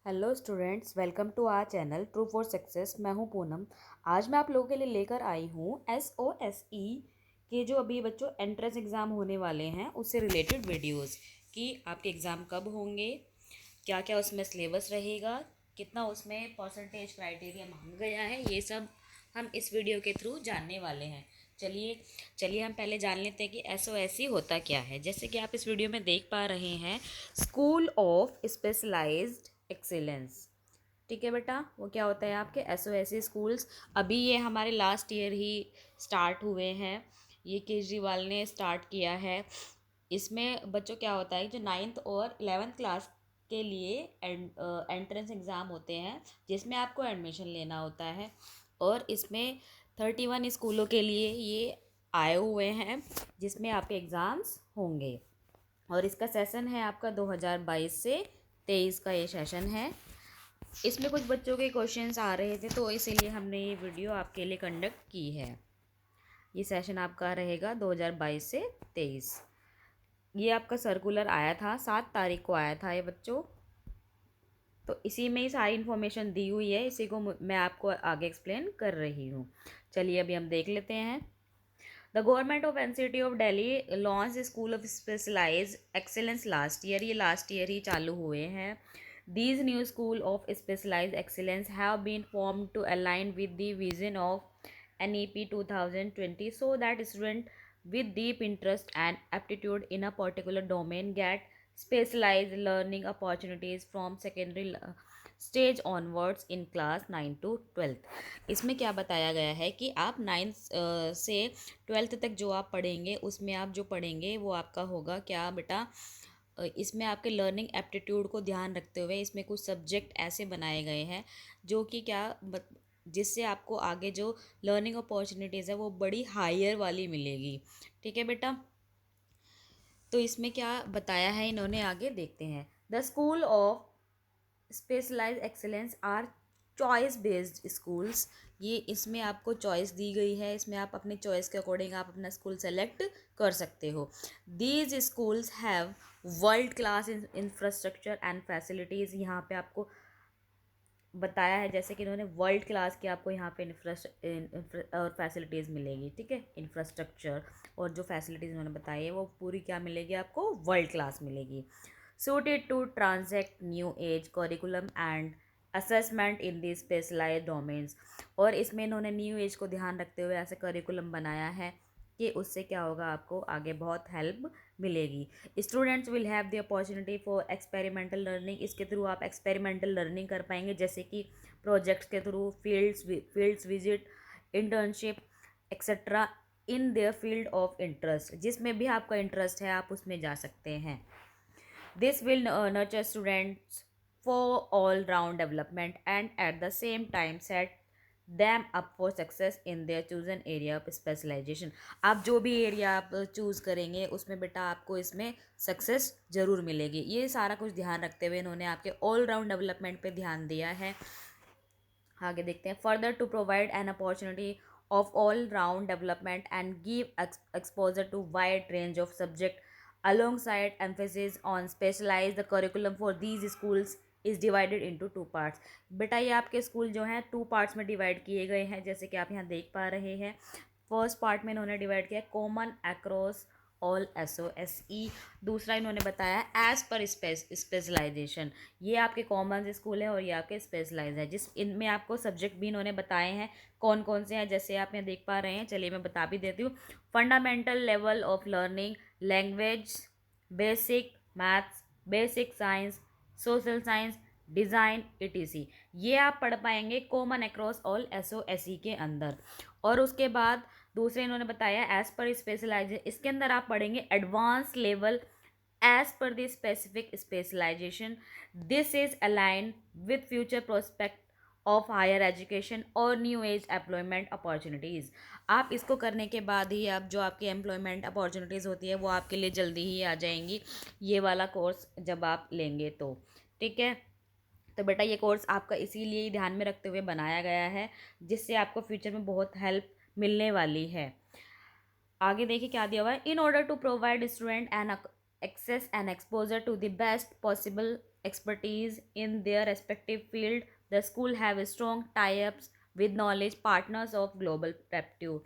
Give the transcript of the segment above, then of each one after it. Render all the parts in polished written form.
Hello students, welcome to our channel true for success. मैं हूं पूनम। आज मैं आप लोगों के लिए लेकर आई हूं SOSE के जो अभी बच्चों एंट्रेंस एग्ज़ाम होने वाले हैं उससे रिलेटेड वीडियोस कि आपके एग्ज़ाम कब होंगे, क्या क्या उसमें सिलेबस रहेगा, कितना उसमें परसेंटेज क्राइटेरिया मांगा गया है, ये सब हम इस वीडियो के थ्रू जानने वाले हैं। चलिए चलिए हम पहले जान लेते हैं कि SOSE होता क्या है। जैसे कि आप इस वीडियो में देख पा रहे हैं, स्कूल ऑफ स्पेशलाइज्ड एक्सीलेंस। ठीक है बेटा, वो क्या होता है आपके SOSE स्कूल्स। अभी ये हमारे लास्ट ईयर ही स्टार्ट हुए हैं, ये केजरीवाल ने स्टार्ट किया है। इसमें बच्चों क्या होता है, जो 9th और 11th क्लास के लिए एंट्रेंस एग्ज़ाम होते हैं जिसमें आपको एडमिशन लेना होता है। और इसमें 31 स्कूलों के लिए ये आए हुए हैं जिसमें आपके एग्ज़ाम्स होंगे। और इसका सेशन है आपका 2022 से 23 का ये सेशन है। इसमें कुछ बच्चों के क्वेश्चंस आ रहे थे तो इसीलिए हमने ये वीडियो आपके लिए कंडक्ट की है। ये सेशन आपका रहेगा 2022 से 23। ये आपका सर्कुलर आया था, 7 तारीख को आया था ये बच्चों। तो इसी में ही सारी इन्फॉर्मेशन दी हुई है, इसी को मैं आपको आगे एक्सप्लेन कर रही हूँ। चलिए अभी हम देख लेते हैं। The government of NCT of Delhi launch school of specialize excellence last year. ये लास्ट ईयर ही चालू हुए हैं। These new school of specialized excellence have been formed to align with the vision of NEP 2020 so that students with deep interest and aptitude in a particular domain get specialized learning opportunities from secondary stage onwards in class 9 to 12th। इसमें क्या बताया गया है कि आप 9th से 12th तक जो आप पढ़ेंगे उसमें आप जो पढ़ेंगे वो आपका होगा क्या बेटा, इसमें आपके लर्निंग एप्टीट्यूड को ध्यान रखते हुए इसमें कुछ सब्जेक्ट ऐसे बनाए गए हैं जो कि जिससे आपको आगे जो लर्निंग अपॉर्चुनिटीज़ है वो बड़ी हायर वाली मिलेगी। ठीक है बेटा, तो इसमें क्या बताया है इन्होंने, आगे देखते हैं। The school of specialize excellence are choice based schools. ये इसमें आपको चॉइस दी गई है, इसमें आप अपने चॉइस के अकॉर्डिंग आप अपना स्कूल सेलेक्ट कर सकते हो। These schools have world class infrastructure and facilities. यहाँ पे आपको बताया है जैसे कि इन्होंने वर्ल्ड क्लास की आपको यहाँ पे और फैसिलिटीज़ मिलेगी। ठीक है, इंफ्रास्ट्रक्चर और जो फैसिलिटीज़ इन्होंने बताई है वो पूरी क्या मिलेगी आपको, वर्ल्ड क्लास मिलेगी। suited to transact new age curriculum and assessment in the specialized domains। और इसमें इन्होंने न्यू एज को ध्यान रखते हुए ऐसे करिकुलम बनाया है कि उससे क्या होगा, आपको आगे बहुत हेल्प मिलेगी। Students will have the opportunity for experimental learning. इसके थ्रू आप एक्सपेरिमेंटल लर्निंग कर पाएंगे, जैसे कि प्रोजेक्ट्स के through, fields visit, internship etcetera in their field of interest. जिसमें भी आपका इंटरेस्ट है आप उसमें जा सकते हैं। This will nurture students for all-round development and at the same time set them up for success in their chosen area of specialization। आप जो भी एरिया आप चूज़ करेंगे उसमें बेटा आपको इसमें सक्सेस ज़रूर मिलेगी। ये सारा कुछ ध्यान रखते हुए इन्होंने आपके ऑल राउंड डेवलपमेंट पे ध्यान दिया है। आगे देखते हैं। Further to provide an opportunity of all round development and give exposure to wide range of subject alongside emphasis on specialize the curriculum for these schools is divided into two parts। बेटा ये आपके school जो हैं 2 parts में divide किए गए हैं, जैसे कि आप यहाँ देख पा रहे हैं। फर्स्ट पार्ट में इन्होंने डिवाइड किया कॉमन अक्रॉस ऑल SOSE। दूसरा इन्होंने बताया एज पर स्पेशलाइजेशन। ये आपके कॉमन स्कूल है और ये आपके स्पेशलाइज है, जिस इनमें आपको सब्जेक्ट भी इन्होंने बताए हैं कौन कौन से हैं, जैसे आप यहाँ देख पा रहे हैं। चलिए मैं बता भी देती हूँ। Fundamental level of learning, language, basic maths, basic science, social science, design ETC। ये आप पढ़ पाएंगे कॉमन अक्रॉस ऑल SOSE के अंदर। और उसके बाद दूसरे इन्होंने बताया एज पर स्पेशलाइजेशन। इसके अंदर आप पढ़ेंगे advance level as per the specific specialization. This is align with future prospect of higher education और न्यू एज एम्प्लॉयमेंट अपॉर्चुनिटीज़। आप इसको करने के बाद ही आप जो आपकी एम्प्लॉयमेंट अपॉर्चुनिटीज़ होती है वो आपके लिए जल्दी ही आ जाएंगी, ये वाला कोर्स जब आप लेंगे तो। ठीक है, तो बेटा ये कोर्स आपका इसीलिए ही ध्यान में रखते हुए बनाया गया है, जिससे आपको फ्यूचर में बहुत हेल्प मिलने वाली है। आगे देखिए क्या दिया हुआ है। In order to provide student an access and exposure to the best possible expertise in their respective field. The school have strong tie-ups with knowledge partners of global reputation.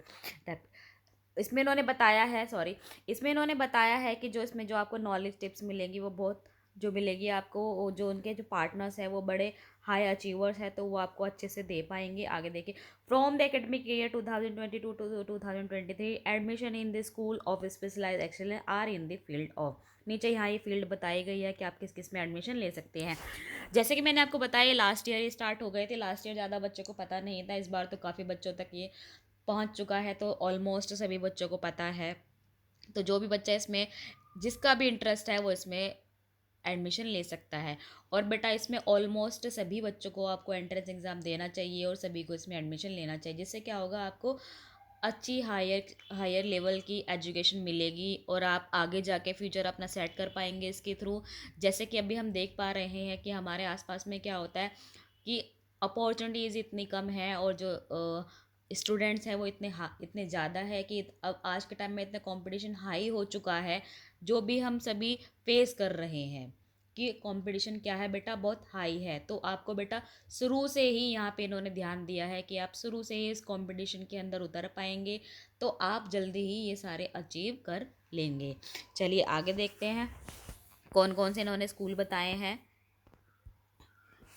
इसमें इन्होंने बताया है, सॉरी, इसमें इन्होंने बताया है कि जो इसमें जो आपको नॉलेज टिप्स मिलेंगी वो बहुत जो मिलेगी आपको, जो उनके जो पार्टनर्स हैं वो बड़े हाई अचीवर्स हैं, तो वो आपको अच्छे से दे पाएंगे। आगे देखिए, from the academic year 2022 to 2023 admission in the school of specialize excellence are in the field of, नीचे यहाँ ये फील्ड बताई गई है कि आप किस किस में एडमिशन ले सकते हैं। जैसे कि मैंने आपको बताया लास्ट ईयर ये स्टार्ट हो गए थे, लास्ट ईयर ज़्यादा बच्चों को पता नहीं था, इस बार तो काफ़ी बच्चों तक ये पहुंच चुका है, तो ऑलमोस्ट सभी बच्चों को पता है। तो जो भी बच्चा इसमें जिसका भी इंटरेस्ट है वो इसमें एडमिशन ले सकता है। और बेटा इसमें ऑलमोस्ट सभी बच्चों को आपको एंट्रेंस एग्ज़ाम देना चाहिए और सभी को इसमें एडमिशन लेना चाहिए, जिससे क्या होगा, आपको अच्छी हायर लेवल की एजुकेशन मिलेगी और आप आगे जाके फ्यूचर अपना सेट कर पाएंगे इसके थ्रू। जैसे कि अभी हम देख पा रहे हैं कि हमारे आसपास में क्या होता है कि अपॉर्चुनिटीज़ इतनी कम है और जो स्टूडेंट्स हैं वो इतने ज़्यादा है कि अब आज के टाइम में इतना कंपटीशन हाई हो चुका है, जो भी हम सभी फेस कर रहे हैं कि कंपटीशन क्या है बेटा, बहुत हाई है। तो आपको बेटा शुरू से ही यहाँ पे इन्होंने ध्यान दिया है कि आप शुरू से ही इस कंपटीशन के अंदर उतर पाएंगे, तो आप जल्दी ही ये सारे अचीव कर लेंगे। चलिए आगे देखते हैं कौन कौन से इन्होंने स्कूल बताए हैं।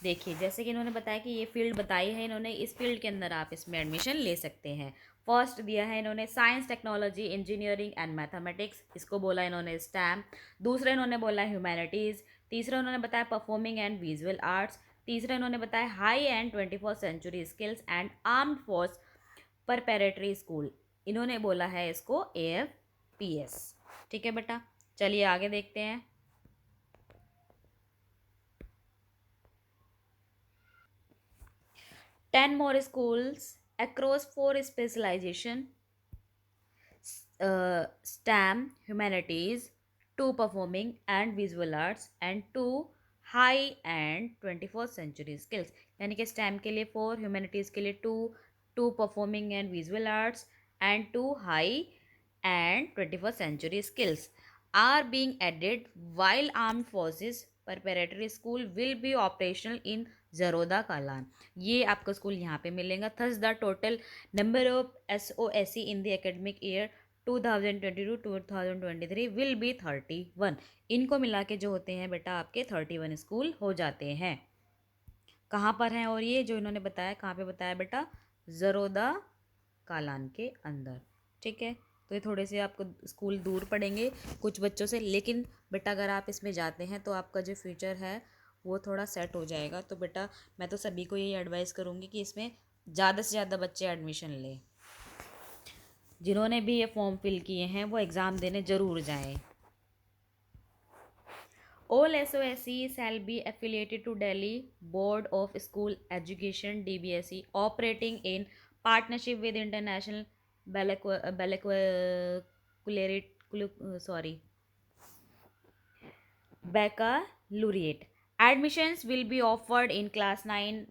देखिए, जैसे कि इन्होंने बताया कि ये फील्ड बताई है इन्होंने, इस फील्ड के अंदर आप इसमें एडमिशन ले सकते हैं। फर्स्ट दिया है इन्होंने science technology engineering and mathematics, इसको बोला इन्होंने स्टैम। दूसरा इन्होंने बोला ह्यूमैनिटीज़। तीसरा उन्होंने बताया परफॉर्मिंग एंड विजुअल आर्ट्स। तीसरा इन्होंने बताया high end 21st century skills and armed force preparatory school, इन्होंने बोला है इसको AFPS। ठीक है बेटा, चलिए आगे देखते हैं। 10 more schools across 4 specialization, STEM, humanities, 2 performing and visual arts and 2 high and 21st century skills। यानी कि STEM के लिए 4, humanities के लिए 2, 2 performing and visual arts and 2 high and 21st century skills are being added while armed forces preparatory school will be operational in Zaroda Kalan। ये आपका school यहाँ पे मिलेगा। Thus the total number of SOSE in the academic year 2022-2023 will be 31। इनको मिला के जो होते हैं बेटा आपके 31 स्कूल हो जाते हैं। कहाँ पर हैं, और ये जो इन्होंने बताया कहाँ पे बताया बेटा, ज़रोदा कालान के अंदर। ठीक है, तो ये थोड़े से आपको स्कूल दूर पड़ेंगे कुछ बच्चों से, लेकिन बेटा अगर आप इसमें जाते हैं तो आपका जो फ्यूचर है वो थोड़ा सेट हो जाएगा। तो बेटा मैं तो सभी को यही एडवाइस करूँगी कि इसमें ज़्यादा से ज़्यादा बच्चे एडमिशन लें। जिन्होंने भी ये फॉर्म फिल किए हैं वो एग्ज़ाम देने ज़रूर जाएं। All SOSE shall be affiliated to Delhi Board of School Education DBSE, operating in partnership with International Baccalaureate. Admissions will be offered in class 9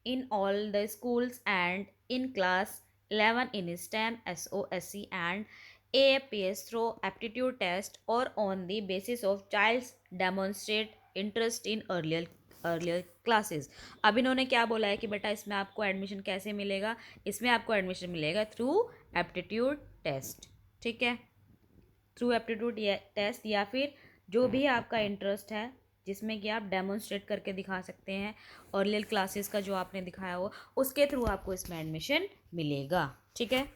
in all the schools and in class 11 in STEM, SOSE and AFPS through aptitude test or on the basis of child's demonstrate interest in earlier classes. अब इन्होंने क्या बोला है कि बेटा इसमें आपको admission कैसे मिलेगा, इसमें आपको एडमिशन मिलेगा थ्रू एप्टीट्यूड टेस्ट। ठीक है, थ्रू एप्टीट्यूड टेस्ट या फिर जो भी आपका इंटरेस्ट है जिसमें कि आप डेमोन्स्ट्रेट करके दिखा सकते हैं, अर्लियर क्लासेस का जो आपने दिखाया हो उसके थ्रू आपको इसमें एडमिशन मिलेगा। ठीक है,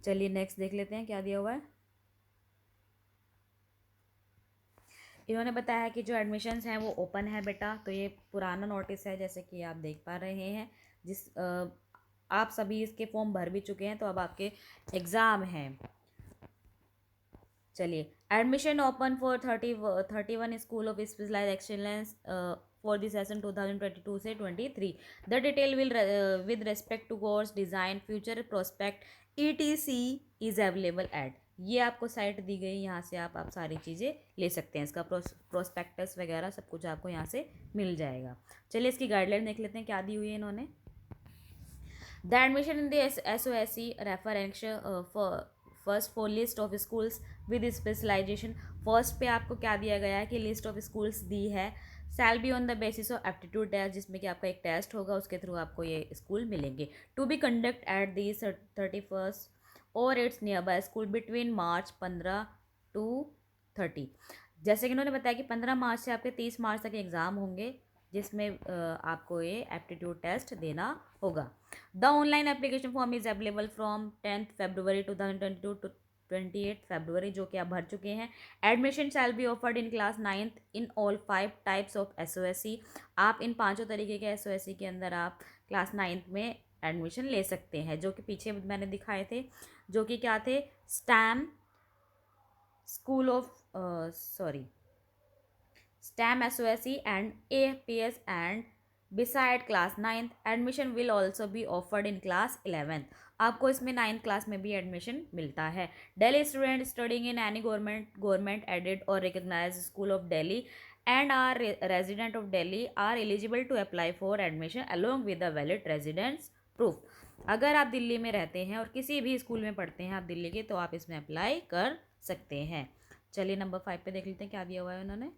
चलिए नेक्स्ट देख लेते हैं क्या दिया हुआ है। इन्होंने बताया कि जो एडमिशन्स हैं वो ओपन है बेटा, तो ये पुराना नोटिस है जैसे कि आप देख पा रहे हैं, आप सभी इसके फॉर्म भर भी चुके हैं, तो अब आपके एग्ज़ाम हैं। चलिए, admission open for 31 school of specialize excellence for the session 2022 से 23। The detail will with respect to course design future prospect ETC is available at, ये आपको साइट दी गई, यहाँ से आप सारी चीज़ें ले सकते हैं, इसका प्रोस्पेक्टस वगैरह सब कुछ आपको यहाँ से मिल जाएगा। चलिए इसकी गाइडलाइन देख लेते हैं क्या दी हुई है इन्होंने। The admission in the SOSE reference first for list of schools with specialization. First पे आपको क्या दिया गया है कि लिस्ट ऑफ स्कूल्स दी है, shall be on the basis of aptitude test, जिसमें कि आपका एक टेस्ट होगा, उसके थ्रू आपको ये स्कूल मिलेंगे। To be conduct at the 31st और it's nearby school between March 15 to 30। जैसे कि उन्होंने बताया कि 15 मार्च से आपके 30 मार्च तक एग्ज़ाम होंगे, जिसमें आपको ये एप्टीट्यूड टेस्ट देना होगा। The online application form is available from 10th February 2022 to 28th February, जो कि आप भर चुके हैं। Admission shall be offered in class 9th in all 5 types of SOSE। आप इन पांचों तरीके के SOSE के अंदर आप क्लास 9th में एडमिशन ले सकते हैं, जो कि पीछे मैंने दिखाए थे, जो कि क्या थे, STEM school of STEM SOSE and AFPS, and beside class 9th admission will also be offered in class 11th। आपको इसमें 9th क्लास में भी एडमिशन मिलता है। Delhi student studying in any government aided or recognized school of Delhi and are resident of Delhi are eligible to apply for admission along with the valid residence proof। अगर आप दिल्ली में रहते हैं और किसी भी स्कूल में पढ़ते हैं आप दिल्ली के, तो आप इसमें अप्लाई कर सकते हैं। चलिए नंबर 5 पे देख लेते हैं क्या दिया हुआ है उन्होंने।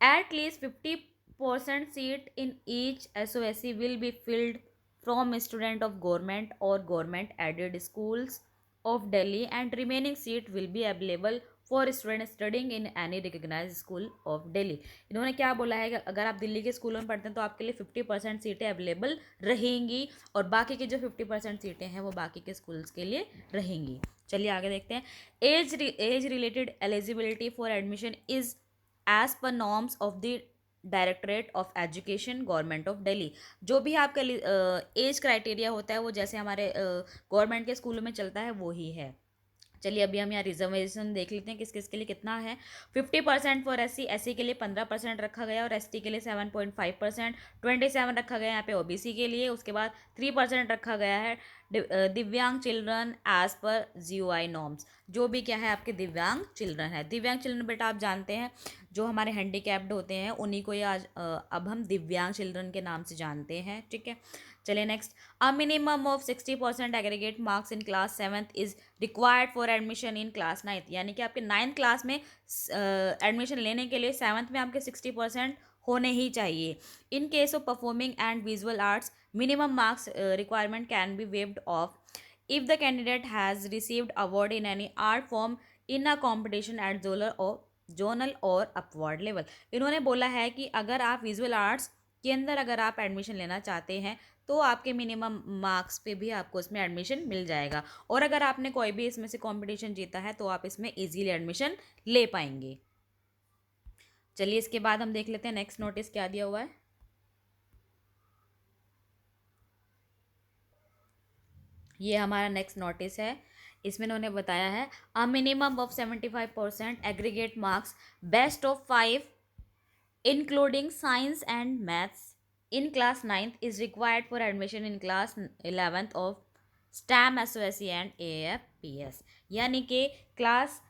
At least 50% seat in each SOSE will be filled from student of government or government aided schools of Delhi, and remaining seat will be available for students studying in any recognized school of Delhi। इन्होंने क्या बोला है कि अगर आप दिल्ली के स्कूलों में पढ़ते हैं तो आपके लिए 50% सीटें अवेलेबल रहेंगी, और बाकी की जो 50% सीटें हैं वो बाकी के स्कूल्स के लिए रहेंगी। चलिए आगे देखते हैं। Age related eligibility for admission is as per norms of the directorate of education government of Delhi. जो भी आपका एज क्राइटेरिया होता है वो जैसे हमारे गवर्नमेंट के स्कूलों में चलता है वो ही है। चलिए अभी हम यहाँ रिजर्वेशन देख लेते हैं किस किस के लिए कितना है। 50% फॉर SC के लिए 15% रखा गया, और ST के लिए 7.5%, 27 रखा गया यहाँ पे OBC के लिए। उसके बाद 3% रखा गया है divyang children as per GOI norms. जो भी क्या है आपके दिव्यांग चिल्ड्रन है। दिव्यांग चिल्ड्रन बेटा आप जानते हैं जो हमारे हैंडीकैप्ड होते हैं उन्हीं को ये आज अब हम दिव्यांग चिल्ड्रन के नाम से जानते हैं, ठीक है। चलिए next. A minimum of 60% aggregate marks in class 7th is required for admission in class 9th। यानी कि आपके 9th क्लास में एडमिशन लेने के लिए 7th में आपके 60% होने ही चाहिए। In case of performing and visual arts minimum marks requirement can be waived of if the candidate has received award in any art form in a competition at zonal और upward level. इन्होंने बोला है कि अगर आप visual arts के अंदर अगर आप एडमिशन लेना चाहते हैं तो आपके मिनिमम मार्क्स पे भी आपको इसमें एडमिशन मिल जाएगा, और अगर आपने कोई भी इसमें से कंपटीशन जीता है तो आप इसमें इजीली एडमिशन ले पाएंगे। चलिए इसके बाद हम देख लेते हैं नेक्स्ट नोटिस क्या दिया हुआ है। ये हमारा नेक्स्ट नोटिस है। इसमें उन्होंने बताया है a minimum of 75% aggregate marks best of 5 including science and maths in class 9th is required for admission in class 11th of STEM SOSE and AFPS। यानी कि क्लास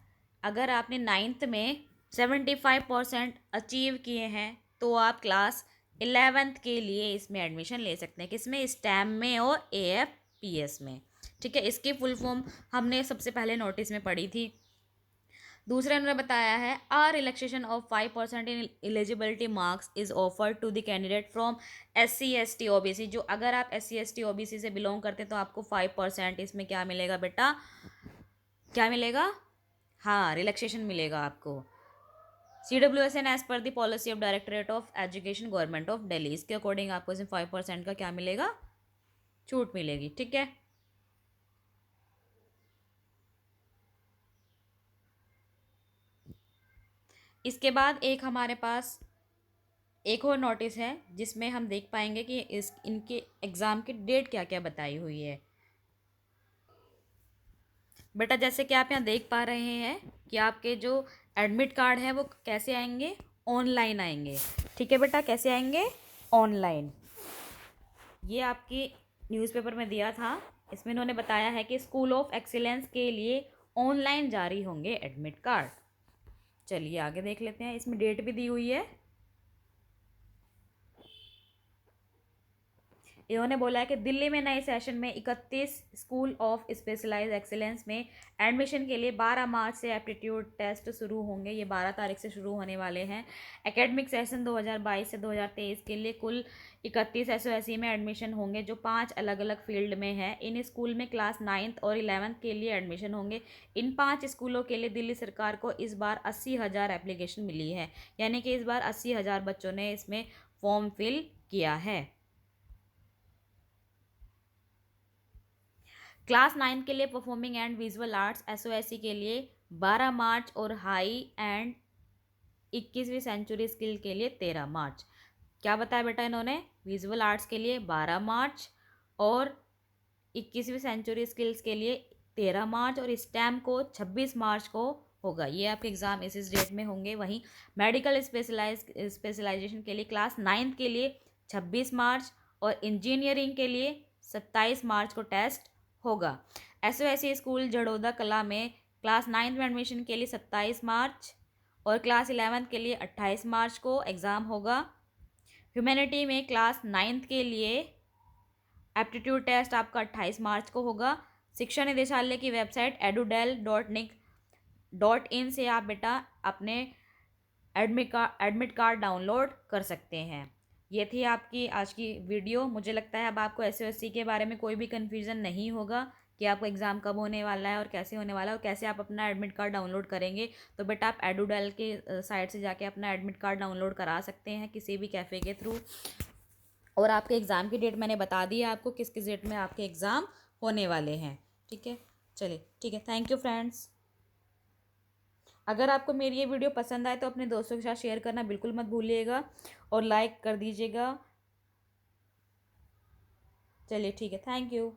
अगर आपने 9th में 75% अचीव किए हैं तो आप क्लास 11th के लिए इसमें एडमिशन ले सकते हैं। किसमें? STEM में और AFPS में, ठीक है। इसकी फुल फॉर्म हमने सबसे पहले नोटिस में पढ़ी थी। दूसरे उन्होंने बताया है a relaxation of 5% in eligibility marks is offered to the candidate from SC ST OBC। जो अगर आप SC ST OBC से बिलोंग करते हैं तो आपको 5% इसमें क्या मिलेगा बेटा, क्या मिलेगा? हाँ, रिलैक्सेशन मिलेगा आपको। CWSN as per the policy of directorate of education government of Delhi. इसके अकॉर्डिंग आपको इसमें 5% का क्या मिलेगा, छूट मिलेगी, ठीक है। इसके बाद एक हमारे पास एक और नोटिस है जिसमें हम देख पाएंगे कि इनके एग्ज़ाम की डेट क्या क्या बताई हुई है। बेटा जैसे कि आप यहाँ देख पा रहे हैं कि आपके जो एडमिट कार्ड है वो कैसे आएंगे, ऑनलाइन आएंगे, ठीक है बेटा। कैसे आएंगे? ऑनलाइन। ये आपकी न्यूज़पेपर में दिया था। इसमें इन्होंने बताया है कि स्कूल ऑफ एक्सीलेंस के लिए ऑनलाइन जारी होंगे एडमिट कार्ड। चलिए आगे देख लेते हैं। इसमें डेट भी दी हुई है। इन्होंने बोला है कि दिल्ली में नए सेशन में 31 स्कूल ऑफ स्पेशलाइज्ड एक्सीलेंस में एडमिशन के लिए 12 मार्च से एप्टीट्यूड टेस्ट शुरू होंगे। ये 12 तारीख से शुरू होने वाले हैं। एकेडमिक सेशन 2022 से 2023 के लिए कुल 31 SOSE में एडमिशन होंगे, जो 5 अलग अलग फील्ड में है। इन स्कूल में क्लास 9th और 11th के लिए एडमिशन होंगे। इन 5 स्कूलों के लिए दिल्ली सरकार को इस बार 80,000 एप्लीकेशन मिली है, यानी कि इस बार 80,000 बच्चों ने इसमें फॉर्म फिल किया है। क्लास 9 के लिए performing and visual arts SOSE के लिए 12 मार्च और हाई एंड 21वीं सेंचुरी स्किल के लिए 13 मार्च। क्या बताया बेटा इन्होंने? विजुअल आर्ट्स के लिए 12 मार्च और 21वीं सेंचुरी स्किल्स के लिए 13 मार्च और स्टेम को 26 मार्च को होगा। ये आपके एग्ज़ाम इस डेट में होंगे। वहीं मेडिकल स्पेशलाइजेशन के लिए क्लास 9 के लिए 26 मार्च और इंजीनियरिंग के लिए 27 मार्च को टेस्ट होगा। SOSE स्कूल जड़ौदा कला में क्लास 9 में एडमिशन के लिए 27 मार्च और क्लास 11 के लिए 28 मार्च को एग्ज़ाम होगा। ह्यूमैनिटी में क्लास 9 के लिए एप्टीट्यूड टेस्ट आपका 28 मार्च को होगा। शिक्षा निदेशालय की वेबसाइट edudel.nic.in से आप बेटा अपने एडमिट कार्ड डाउनलोड कर सकते हैं। ये थी आपकी आज की वीडियो। मुझे लगता है अब आपको SOSE के बारे में कोई भी कन्फ्यूज़न नहीं होगा कि आपको एग्ज़ाम कब होने वाला है और कैसे होने वाला है और कैसे आप अपना एडमिट कार्ड डाउनलोड करेंगे। तो बेटा आप edudel के साइट से जाके अपना एडमिट कार्ड डाउनलोड करा सकते हैं किसी भी कैफ़े के थ्रू। और आपके एग्ज़ाम की डेट मैंने बता दी है आपको किस किस डेट में आपके एग्ज़ाम होने वाले हैं। ठीक है, चलिए ठीक है, थैंक यू फ्रेंड्स। अगर आपको मेरी ये वीडियो पसंद आए तो अपने दोस्तों के साथ शेयर करना बिल्कुल मत भूलिएगा और लाइक कर दीजिएगा। चलिए ठीक है, थैंक यू।